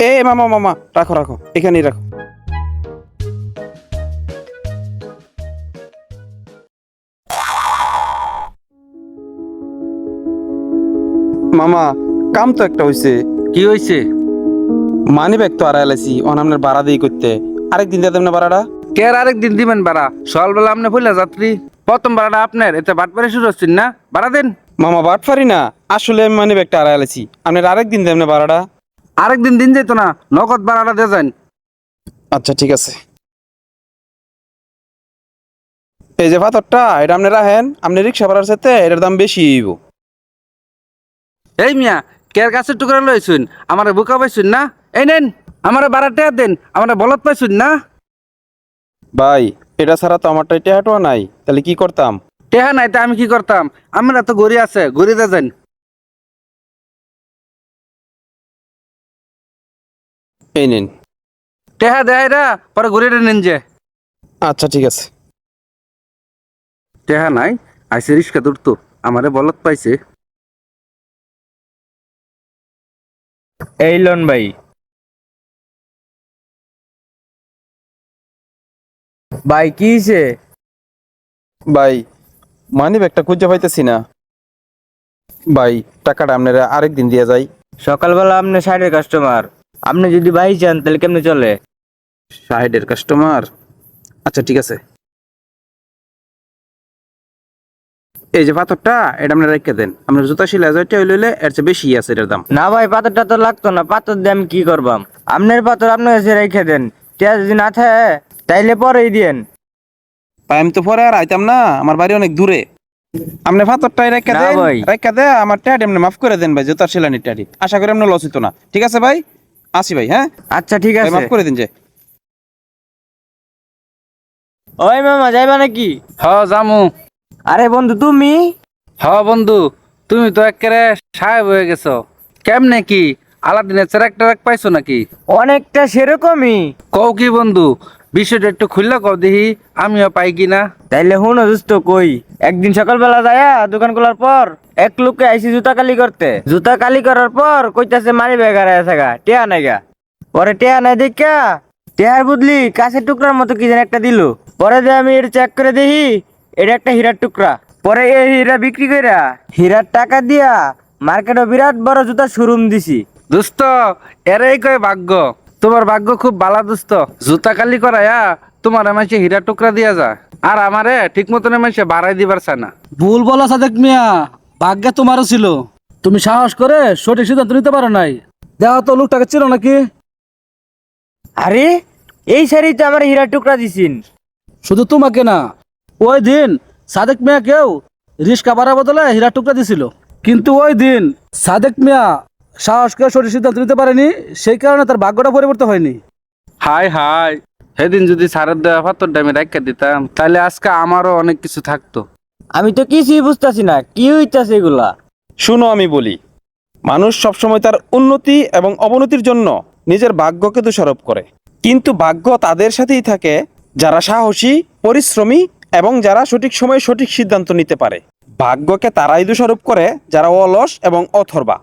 এ মামা মামা, রাখো রাখো, এখানেই রাখো। মামা, কাম তো একটা হইছে। কি হয়েছে? মানি ব্যাগ তো আড়াই লাইছি, অনামনের ভাড়া দিয়ে করতে। আরেকদিন দিয়ে দেবেন না ভাড়াটা? কে আর আরেকদিন দিবেন ভাড়া? সকালবেলা আপনি ভুলে যাত্রী, প্রথম ভাড়াটা আপনার, এতে বাটপারে শুরু হচ্ছেন না, ভাড়া দেন। মামা বাটফারি না, আসলে আমি মানি ব্যাগটা আড়াই লাইছি। আপনার আরেকদিন দেবেন না ভাড়াটা? আরেকদিন দিন যেত না, নগদ ভাড়াটা দিয়ে যান। আচ্ছা ঠিক আছে। এই যে পাথরটা, এটা আপনি রাখেন। আপনি রিক্সা ভাড়ার সাথে এটার দাম বেশি হইব। এই মিয়া, কের গাছের টুকরা লইছুন, আমার বুকা পাইছুন না? এই নেন, আমার ভাড়াটা দেন, আমার বলত পাইছুন না? ভাই, এটা ছাড়া তো আমারটা টেহাটোয়া নাই, তাহলে কি করতাম? টেহা নাই তা আমি কি করতাম? আমরা তো গড়ি আছে, গড়িতে যান। এই নিন। টেহা দেয় রা, পরে গড়িটা নেন যে। আচ্ছা ঠিক আছে। টেহা নাই, আইসে রিক্সা ধরতো, আমারে বলত পাইছে। এই লোন ভাই। ভাই কি হইছে? ভাই, মানি ব্যাগটা খুঁজে পাইতেছি না। ভাই, টাকাটা আপনারা আরেকদিন দিয়ে যাই। সকালবেলা আপনি সাইডের কাস্টমার, আপনি যদি ভাই চান তাহলে কেমনে চলে? সাইডের কাস্টমার? আচ্ছা ঠিক আছে। এই যে পাথরটা, এটা আপনি রেখে দেন। আপনার জুতা শিলা যেটা হইলে এর চেয়ে বেশি আছে এটার দাম। না ভাই, পাথরটা তো লাগতো না, পাথর দিয়ে আমি কি করবাম? আপনার পাথর আপনার কাছে রেখে দেন, টিয়া যদি না থাকে তাইলে পরেই দিয়েন। ভাই, আমি তো পরে আর আইতাম না, আমার বাড়ি অনেক দূরে। আপনি পাথরটাই রেখে না দেন। ভাই। রেখে দে, আমার ট্যাড এমনি মাফ করে দেন ভাই, জুতার শিলানি ট্যাডি। আশা করি আপনার লস হইতো না। ঠিক আছে ভাই, আসি ভাই। হ্যাঁ আচ্ছা ঠিক ভাই, আছে। মাফ করে দিন যে। ওই মামা যাইবা নাকি? হ জামু। আরে বন্ধু তুমি? হ বন্ধু, তুমি তো একেবারে সাহেব হয়ে গেছো। কেমনে কি আলাদিনের চেরাক টেরাক পাইছো নাকি? অনেকটা সেরকমই। কও কি বন্ধু, বিষয়টা একটু খুললা কও দেখি, আমিও পাই কিনা। তাইলে হুনো দোস্ত কই, একদিন সকালবেলা যায়া দোকান খোলার পর এক লোককে আইসি জুতা কালি করতে। জুতা কালি করার পর কইতাছে মানি ব্যাগ হারায় থাকা, টেয়া নাই গা। পরে টেয়া নাই দেখা টেয়ার বদলি কাছের টুকরার মতো কি যেন একটা দিল। পরে দিয়ে আমি এটা চেক করে দেখি এটা একটা হীরার টুকরা। পরে এই হীরা বিক্রি কইরা হীরার টাকা দিয়া মার্কেটে বিরাট বড় জুতা শোরুম দিছি। দোস্ত, এরাই কয় ভাগ্য। তোমার ভাগ্য খুব বালা দোস্ত, জুতা কালি করায়া তোমার মানুষে হীরা টুকরা দিয়া যায়, আর আমারে ঠিক মতন মানুষে বাড়াই দিবার চায় না। ভুল বলা সাদেক মিয়া, ভাগ্যে তোমারও ছিল। তুমি সাহস করে সঠিক সিদ্ধান্ত নিতে পারো নাই। দেওয়া তো লোকটাকে ছিল নাকি? আরে এই শাড়ি তো আমার হীরার টুকরা দিছিন। শুধু তোমাকে না, ওই দিন সাদেক মিয়াকেও রিস্কা ভাড়ার বদলে হীরা টুকরা দিছিল। কিন্তু ওই দিন সাদেক মিয়া সাহস করে সঠিক সিদ্ধান্ত নিতে পারেনি, সেই কারণে তার ভাগ্যটা পরিবর্তন হয়নি। হাই হাই, সেদিন যদি সারের দেওয়া পাথরটা আমি রাখা দিতাম, তাহলে আজকে আমারও অনেক কিছু থাকতো। আমি তো কিছুই বুঝতাছি না কি হইতাছে এগুলা। শুনো, আমি বলি, মানুষ সবসময় তার উন্নতি এবং অবনতির জন্য নিজের ভাগ্যকে দোষারোপ করে। কিন্তু ভাগ্য তাদের সাথেই থাকে যারা সাহসী, পরিশ্রমী এবং যারা সঠিক সময়ে সঠিক সিদ্ধান্ত নিতে পারে। ভাগ্যকে তারাই দোষারোপ করে যারা অলস এবং অথর্বা।